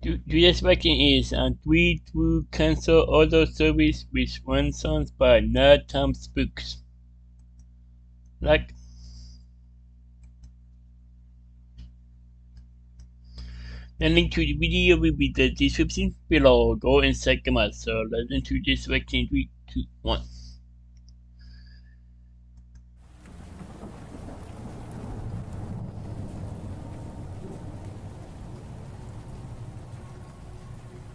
Today's question is three to cancel auto service with one songs by nighttime spooks. Like the link to the video will be in the description below. Go and check them out. So let's into this question. 3, 2, 1.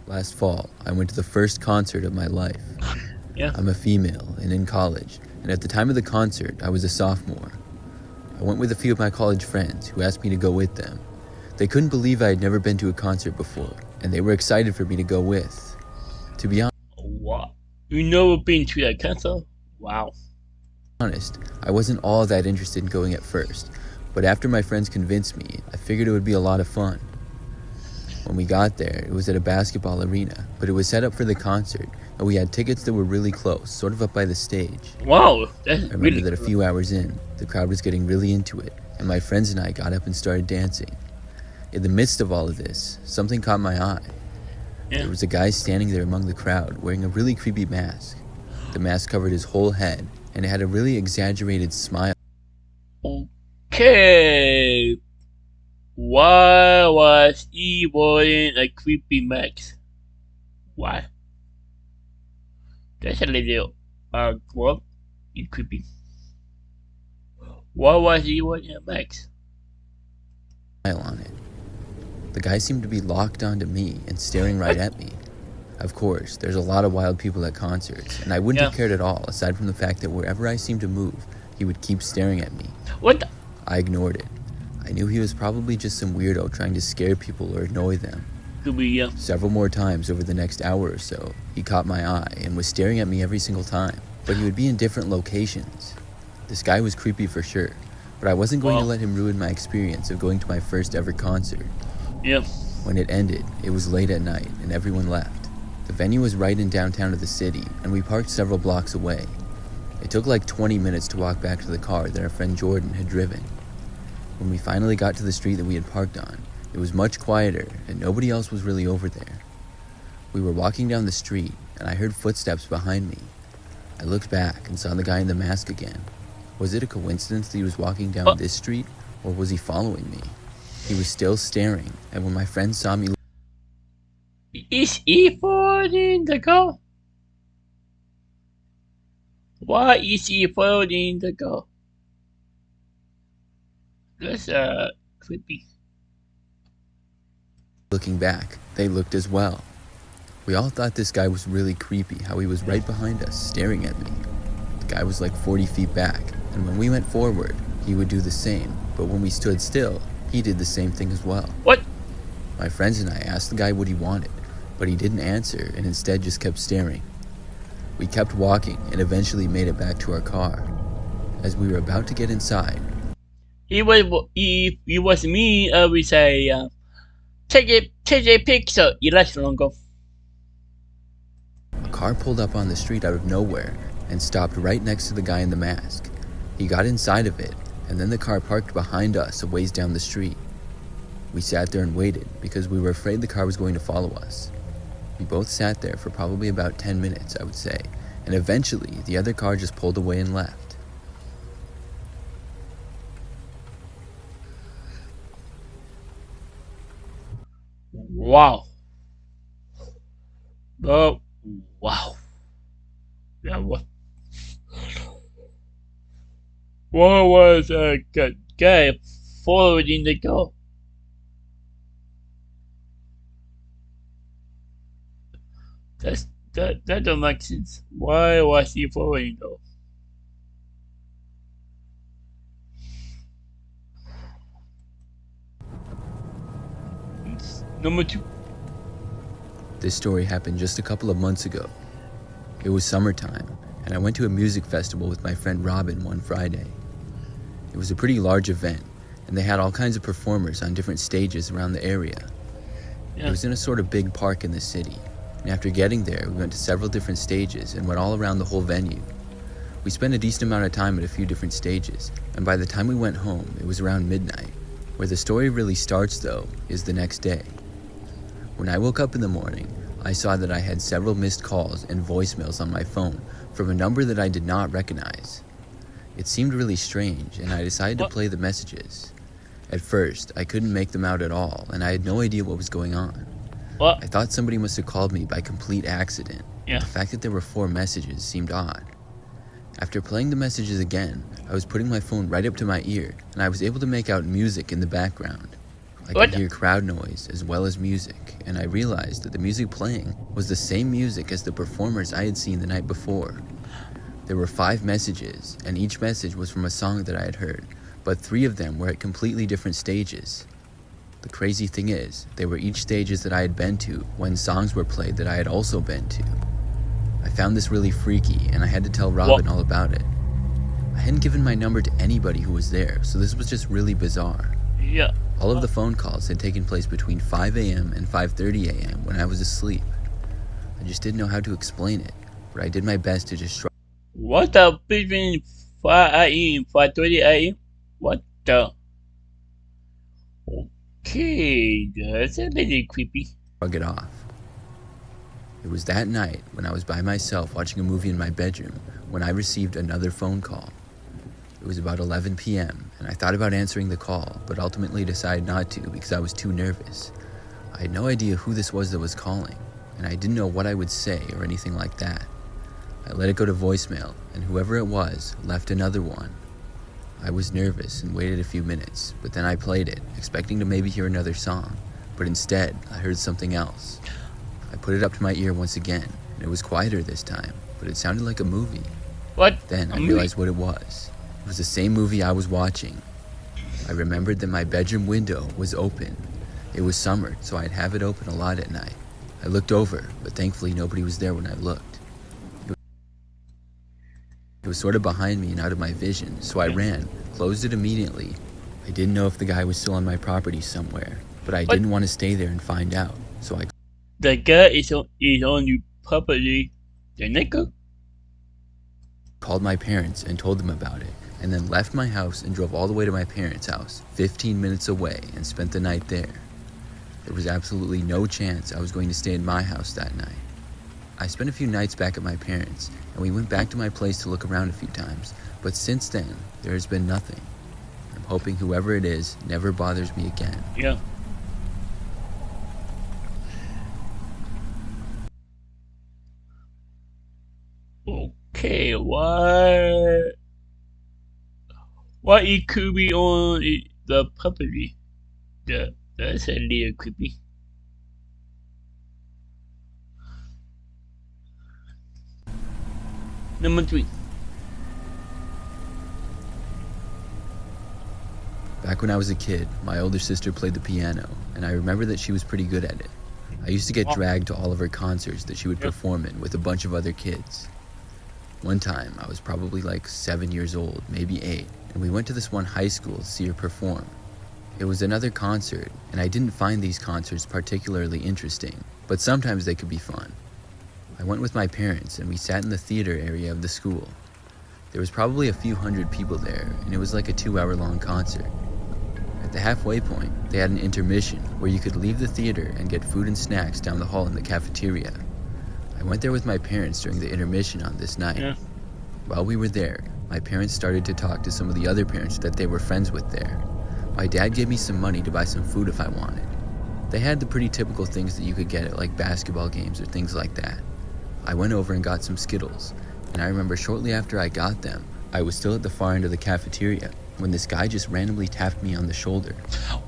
Last fall, I went to the first concert of my life. Yeah. I'm a female and in college, and at the time of the concert, I was a sophomore. I went with a few of my college friends who asked me to go with them. They couldn't believe I had never been to a concert before, and they were excited for me to go with. To be Wow. You never been to a concert? Wow. honest, I wasn't all that interested in going at first, but after my friends convinced me, I figured it would be a lot of fun. When we got there, it was at a basketball arena, but it was set up for the concert, and we had tickets that were really close, sort of up by the stage. Wow, that's I remember really that a few hours in, the crowd was getting really into it, and my friends and I got up and started dancing. In the midst of all of this, something caught my eye. Yeah. There was a guy standing there among the crowd wearing a really creepy mask. The mask covered his whole head, and it had a really exaggerated smile. Okay. Why was he wearing a creepy mask? Why? That's a little gross and creepy. Why was he wearing a mask? On it. The guy seemed to be locked onto me and staring right at me. Of course, there's a lot of wild people at concerts, and I wouldn't have cared at all, aside from the fact that wherever I seemed to move, he would keep staring at me. What the? I ignored it. I knew he was probably just some weirdo trying to scare people or annoy them. Could be, yeah. Several more times over the next hour or so, he caught my eye and was staring at me every single time, but he would be in different locations. This guy was creepy for sure, but I wasn't going to let him ruin my experience of going to my first ever concert. Yeah. When it ended, it was late at night and everyone left. The venue was right in downtown of the city, and we parked several blocks away. It took like 20 minutes to walk back to the car that our friend Jordan had driven. When we finally got to the street that we had parked on, it was much quieter and nobody else was really over there. We were walking down the street and I heard footsteps behind me. I looked back and saw the guy in the mask again. Was it a coincidence that he was walking down this street, or was he following me? He was still staring, and when my friend saw me... Is he following the girl? Why is he following the girl? That's creepy. Looking back, they looked as well. We all thought this guy was really creepy, how he was right behind us, staring at me. The guy was like 40 feet back, and when we went forward, he would do the same, but when we stood still, he did the same thing as well. What? My friends and I asked the guy what he wanted, but he didn't answer and instead just kept staring. We kept walking and eventually made it back to our car. As we were about to get inside, If it was me, I would say, take a picture. It lasts longer. a car pulled up on the street out of nowhere and stopped right next to the guy in the mask. He got inside of it, and then the car parked behind us a ways down the street. We sat there and waited because we were afraid the car was going to follow us. We both sat there for probably about 10 minutes, I would say, and eventually the other car just pulled away and left. Wow. Oh, wow. Yeah, what? What was a guy following the girl? That don't make sense. Why was he following though? Number 2. This story happened just a couple of months ago. It was summertime, and I went to a music festival with my friend Robin one Friday. It was a pretty large event, and they had all kinds of performers on different stages around the area. Yeah. It was in a sort of big park in the city, and after getting there, we went to several different stages and went all around the whole venue. We spent a decent amount of time at a few different stages, and by the time we went home, it was around midnight. Where the story really starts, though, is the next day. When I woke up in the morning, I saw that I had several missed calls and voicemails on my phone from a number that I did not recognize. It seemed really strange, and I decided to play the messages. At first, I couldn't make them out at all, and I had no idea what was going on. I thought somebody must have called me by complete accident. Yeah. The fact that there were 4 messages seemed odd. After playing the messages again, I was putting my phone right up to my ear, and I was able to make out music in the background. I could hear crowd noise as well as music, and I realized that the music playing was the same music as the performers I had seen the night before. There were 5 messages, and each message was from a song that I had heard, but 3 of them were at completely different stages. The crazy thing is, they were each stages that I had been to when songs were played that I had also been to. I found this really freaky, and I had to tell Robin all about it. I hadn't given my number to anybody who was there, so this was just really bizarre. Yeah. All of the phone calls had taken place between 5 a.m. and 5:30 a.m. when I was asleep. I just didn't know how to explain it, but I did my best to just shrug. What the between 5 a.m. and 5:30 a.m.? What the? Okay, that's a little creepy. It off. It was that night when I was by myself watching a movie in my bedroom when I received another phone call. It was about 11 p.m. and I thought about answering the call, but ultimately decided not to because I was too nervous. I had no idea who this was that was calling, and I didn't know what I would say or anything like that. I let it go to voicemail, and whoever it was left another one. I was nervous and waited a few minutes, but then I played it, expecting to maybe hear another song, but instead I heard something else. I put it up to my ear once again, and it was quieter this time, but it sounded like a movie. Then I realized what it was. It was the same movie I was watching. I remembered that my bedroom window was open. It was summer, so I'd have it open a lot at night. I looked over, but thankfully nobody was there when I looked. It was sort of behind me and out of my vision, so I ran, closed it immediately. I didn't know if the guy was still on my property somewhere, but I didn't want to stay there and find out, so I... The guy is on your property. The nigga? Called my parents and told them about it, and then left my house and drove all the way to my parents' house, 15 minutes away, and spent the night there. There was absolutely no chance I was going to stay in my house that night. I spent a few nights back at my parents', and we went back to my place to look around a few times, but since then, there has been nothing. I'm hoping whoever it is never bothers me again. Yeah. Okay, why it could be on the property? That's a little creepy. Number 3. Back when I was a kid, my older sister played the piano, and I remember that she was pretty good at it. I used to get dragged to all of her concerts that she would perform in with a bunch of other kids. One time, I was probably like 7 years old, maybe 8, and we went to this one high school to see her perform. It was another concert, and I didn't find these concerts particularly interesting, but sometimes they could be fun. I went with my parents, and we sat in the theater area of the school. There was probably a few hundred people there, and it was like a 2-hour-long concert. At the halfway point, they had an intermission where you could leave the theater and get food and snacks down the hall in the cafeteria. I went there with my parents during the intermission on this night. Yeah. While we were there, my parents started to talk to some of the other parents that they were friends with there. My dad gave me some money to buy some food if I wanted. They had the pretty typical things that you could get at like basketball games or things like that. I went over and got some Skittles, and I remember shortly after I got them, I was still at the far end of the cafeteria when this guy just randomly tapped me on the shoulder.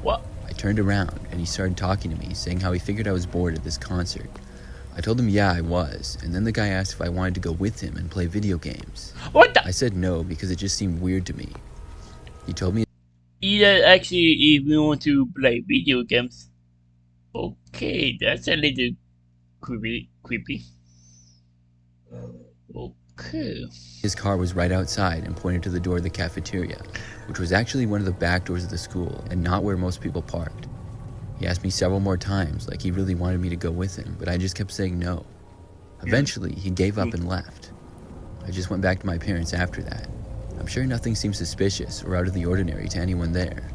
What? I turned around and he started talking to me, saying how he figured I was bored at this concert. I told him yeah, I was, and then the guy asked if I wanted to go with him and play video games. What the? I said no because it just seemed weird to me. He told me Either actually if we want to play video games. Okay, that's a little creepy. Okay. his car was right outside and pointed to the door of the cafeteria, which was actually one of the back doors of the school and not where most people parked. He asked me several more times, like he really wanted me to go with him, but I just kept saying no. Eventually, he gave up and left. I just went back to my parents after that. I'm sure nothing seemed suspicious or out of the ordinary to anyone there.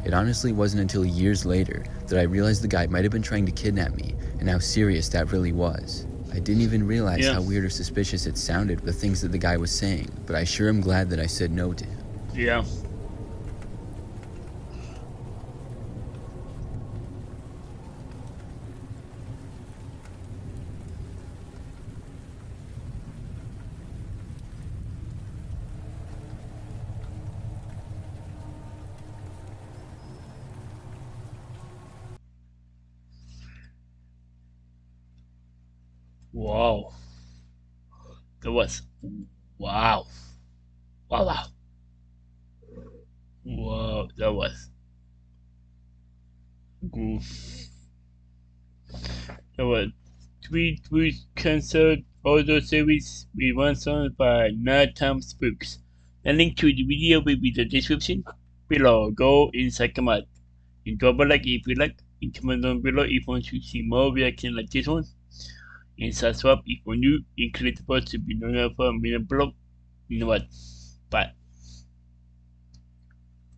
It honestly wasn't until years later that I realized the guy might have been trying to kidnap me and how serious that really was. I didn't even realize Yeah. how weird or suspicious it sounded, the things that the guy was saying, but I sure am glad that I said no to him. Yeah. Wow. That was wow. Wow, wow. Wow, that was good. That was tweet canceled audio series with one song by Nighttime Spooks. The link to the video will be in the description below. Go and check them out. And drop a like if you like. And comment down below if you want to see more reaction like this one. And subscribe if you're new and click the button to be notified when I upload. You know what? Bye.